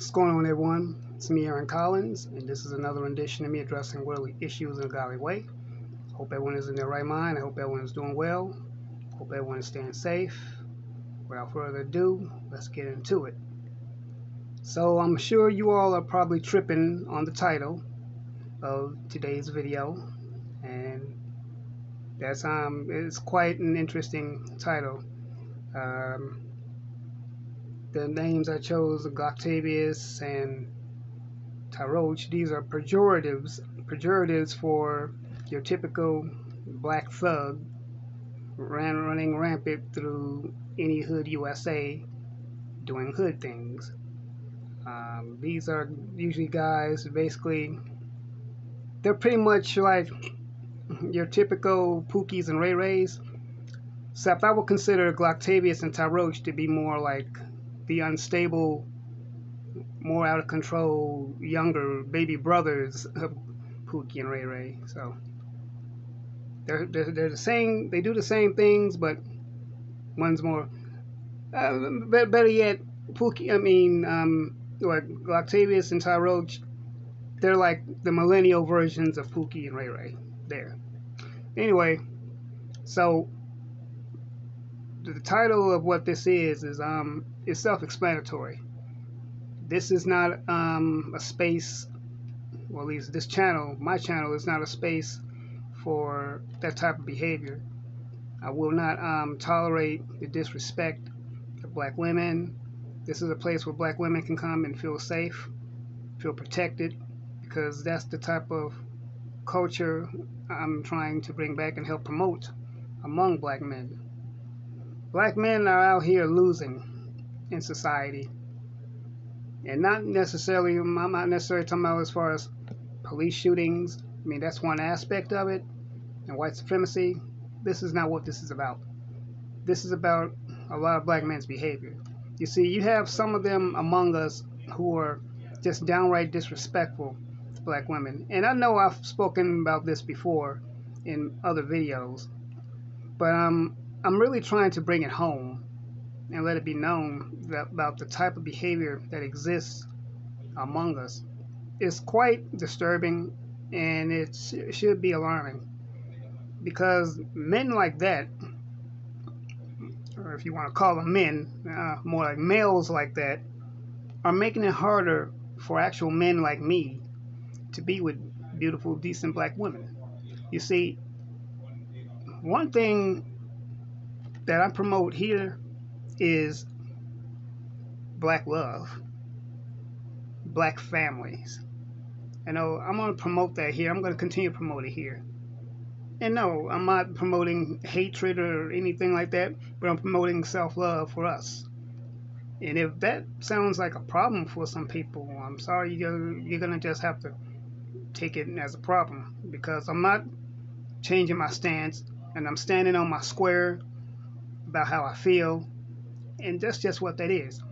What's going on, everyone? It's me, Aaron Collins, and this is another rendition of me addressing worldly issues in a godly way. Hope everyone is in their right mind. I hope everyone is doing well. Hope everyone is staying safe. Without further ado, let's get into it. So I'm sure you all are probably tripping on the title of today's video, and that's it's quite an interesting title. The names I chose, Glocktavious and Tyroach, these are pejoratives for your typical black thug running rampant through any hood USA doing hood things. These are usually guys, basically, they're pretty much like your typical Pookies and Ray Rays, except I would consider Glocktavious and Tyroach to be more like the unstable, more out of control, younger baby brothers of Pookie and Ray Ray. So they're the same. They do the same things, but one's more. Better yet, Pookie. Glocktavious and Tyroach. They're like the millennial versions of Pookie and Ray Ray. There. Anyway, so the title of what this is self-explanatory. This is not a space, well, at least this channel, my channel, is not a space for that type of behavior. I will not tolerate the disrespect of black women. This is a place where black women can come and feel safe, feel protected, because that's the type of culture I'm trying to bring back and help promote among black men. Black men are out here losing in society. And not necessarily, I'm not necessarily talking about as far as police shootings. I mean, that's one aspect of it. And white supremacy. This is not what this is about. This is about a lot of black men's behavior. You see, you have some of them among us who are just downright disrespectful to black women. And I know I've spoken about this before in other videos. But I'm really trying to bring it home and let it be known that about the type of behavior that exists among us. It's quite disturbing, and it should be alarming, because men like that, or if you want to call them men, more like males like that, are making it harder for actual men like me to be with beautiful, decent black women. You see, one thing that I promote here is black love, black families. I know I'm going to promote that here. I'm going to continue to promote it here. And no, I'm not promoting hatred or anything like that, but I'm promoting self-love for us. And if that sounds like a problem for some people, I'm sorry, you're going to just have to take it as a problem, because I'm not changing my stance, and I'm standing on my square about how I feel. And that's just what that is.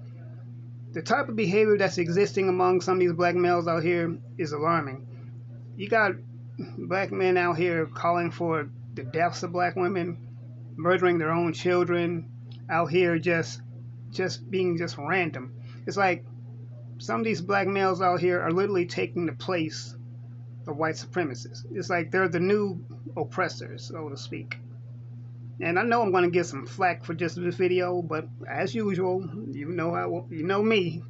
The type of behavior that's existing among some of these black males out here is alarming. You got black men out here calling for the deaths of black women, murdering their own children, out here just being just random. It's like some of these black males out here are literally taking the place of white supremacists. It's like they're the new oppressors, so to speak. And I know I'm going to get some flack for just this video, but as usual, you know me.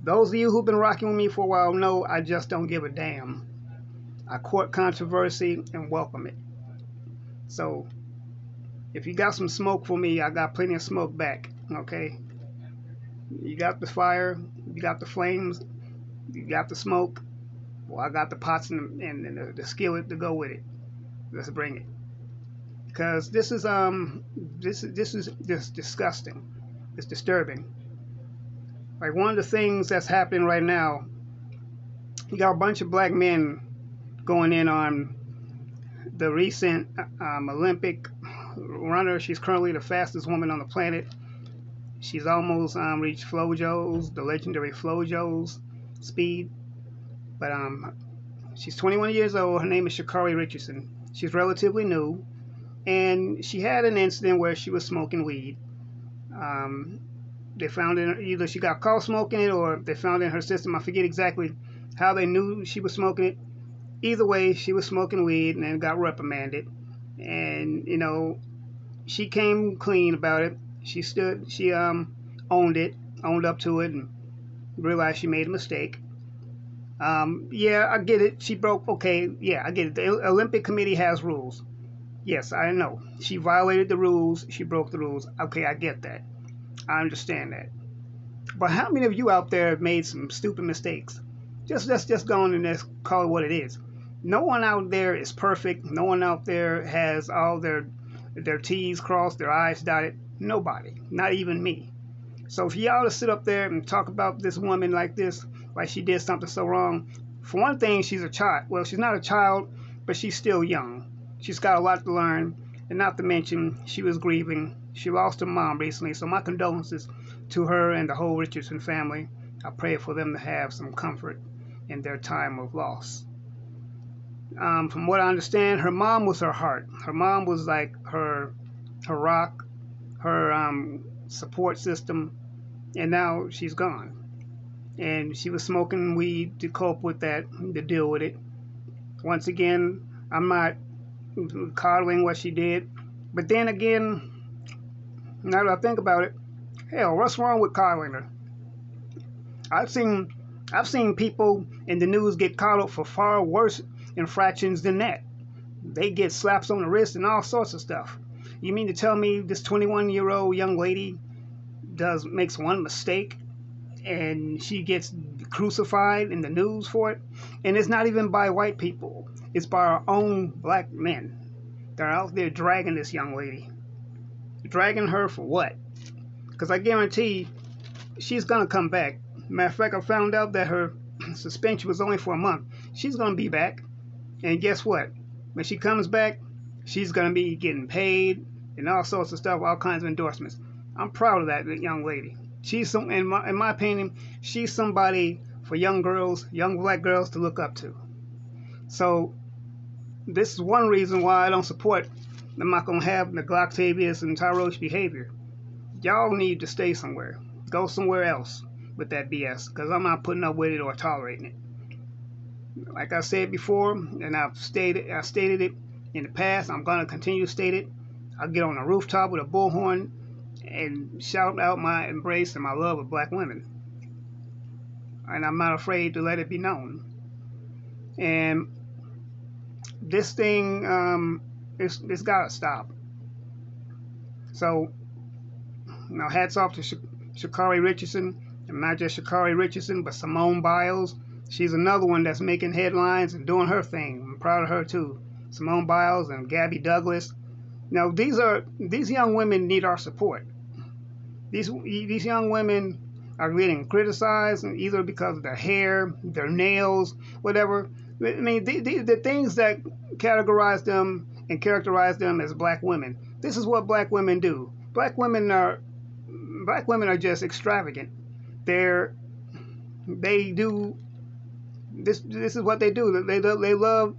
Those of you who've been rocking with me for a while know I just don't give a damn. I court controversy and welcome it. So, if you got some smoke for me, I got plenty of smoke back, okay? You got the fire, you got the flames, you got the smoke. Well, I got the pots and the skillet to go with it. Let's bring it. Because this is just disgusting. It's disturbing. Like, one of the things that's happening right now, you got a bunch of black men going in on the recent Olympic runner. She's currently the fastest woman on the planet. She's almost reached Flo Joe's, the legendary Flo Joe's speed. But she's 21 years old. Her name is Sha'Carri Richardson. She's relatively new. And she had an incident where she was smoking weed. They found in either she got caught smoking it or they found in her system. I forget exactly how they knew she was smoking it. Either way, she was smoking weed and then got reprimanded. And you know, she came clean about it. She owned it, owned up to it, and realized she made a mistake. Yeah, I get it. She broke. Okay, yeah, I get it. The Olympic Committee has rules. Yes, I know. She violated the rules. She broke the rules. Okay, I get that. I understand that. But how many of you out there have made some stupid mistakes? Let's just go on and just call it what it is. No one out there is perfect. No one out there has all their T's crossed, their I's dotted. Nobody, not even me. So if y'all to sit up there and talk about this woman like this, like she did something so wrong, for one thing, she's a child. Well, she's not a child, but she's still young. She's got a lot to learn, and not to mention, she was grieving. She lost her mom recently, so my condolences to her and the whole Richardson family. I pray for them to have some comfort in their time of loss. From what I understand, her mom was her heart. Her mom was like her rock, her support system, and now she's gone. And she was smoking weed to cope with that, to deal with it. Once again, I'm not coddling what she did, but then again, now that I think about it, hell, what's wrong with coddling her? I've seen people in the news get coddled for far worse infractions than that. They get slaps on the wrist and all sorts of stuff. You mean to tell me this 21-year-old young lady makes one mistake and she gets crucified in the news for it? And it's not even by white people. It's by our own black men. They're out there dragging this young lady. Dragging her for what? Because I guarantee she's going to come back. Matter of fact, I found out that her suspension was only for a month. She's going to be back. And guess what? When she comes back, she's going to be getting paid and all sorts of stuff, all kinds of endorsements. I'm proud of that young lady. In my opinion, she's somebody for young girls, young black girls to look up to. So this is one reason why I don't support. I'm not going to have the Glocktavious and Tyroach behavior. Y'all need to stay somewhere. Go somewhere else with that BS, because I'm not putting up with it or tolerating it. Like I said before, and I stated it in the past, I'm going to continue to state it. I'll get on a rooftop with a bullhorn and shout out my embrace and my love of black women. And I'm not afraid to let it be known. And this thing, it's got to stop. So, now hats off to Sha'Carri Richardson, and not just Sha'Carri Richardson, but Simone Biles. She's another one that's making headlines and doing her thing. I'm proud of her too. Simone Biles and Gabby Douglas. Now these young women need our support. These young women are getting criticized either because of their hair, their nails, whatever. I mean, the things that categorize them and characterize them as black women. This is what black women do. Black women are just extravagant. They do this. This is what they do. They love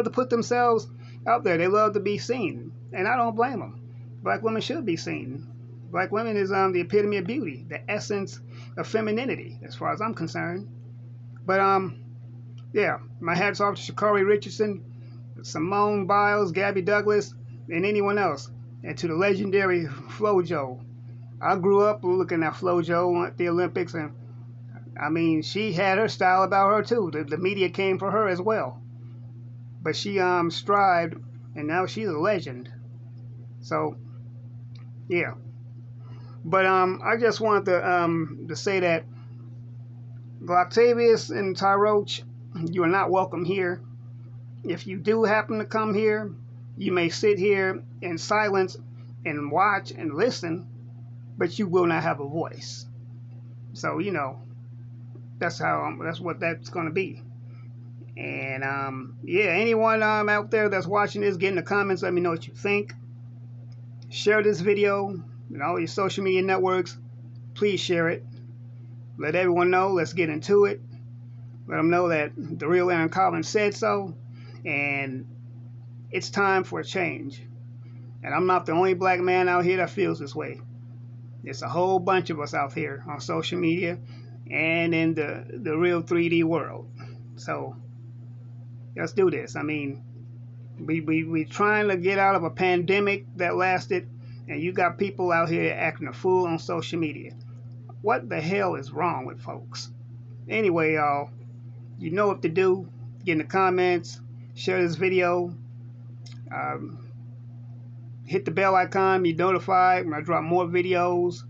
to put themselves out there. They love to be seen, and I don't blame them. Black women should be seen. Black women is the epitome of beauty, the essence of femininity, as far as I'm concerned. But yeah, my hats off to Sha'Carri Richardson, Simone Biles, Gabby Douglas, and anyone else, and to the legendary Flo Joe. I grew up looking at Flo Joe at the Olympics, and I mean, she had her style about her too. The media came for her as well, but she strived, and now she's a legend. So, yeah. But I just wanted to say that Glocktavious and Tyroach, you are not welcome here. If you do happen to come here, you may sit here in silence and watch and listen, but you will not have a voice. So, you know, that's what that's going to be. And yeah, anyone out there that's watching this, get in the comments, let me know what you think. Share this video on all your social media networks. Please share it. Let everyone know. Let's get into it. Let them know that the real Aaron Collins said so, and it's time for a change. And I'm not the only black man out here that feels this way. There's a whole bunch of us out here on social media and in the real 3D world. So let's do this. I mean, we trying to get out of a pandemic that lasted, and you got people out here acting a fool on social media. What the hell is wrong with folks? Anyway, y'all, you know what to do. Get in the comments, share this video, um, hit the bell icon, be notified when I drop more videos.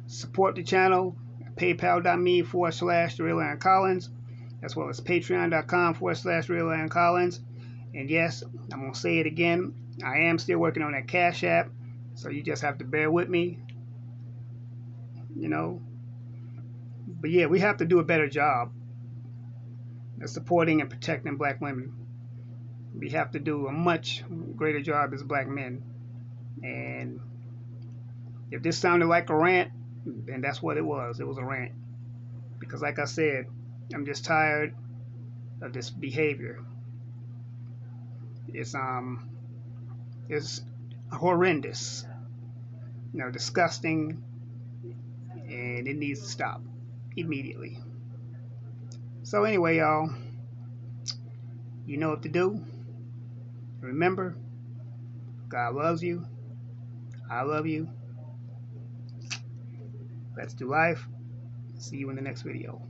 Support the channel, paypal.me/RealAaronCollins, as well as patreon.com/RealAaronCollins. And yes, I'm going to say it again, I am still working on that Cash App, so you just have to bear with me, you know. But yeah, we have to do a better job of supporting and protecting black women. We have to do a much greater job as black men. And if this sounded like a rant, then that's what it was. It was a rant. Because like I said, I'm just tired of this behavior. It's horrendous, disgusting, and it needs to stop immediately. So anyway, y'all, you know what to do. Remember, God loves you. I love you. Let's do life. See you in the next video.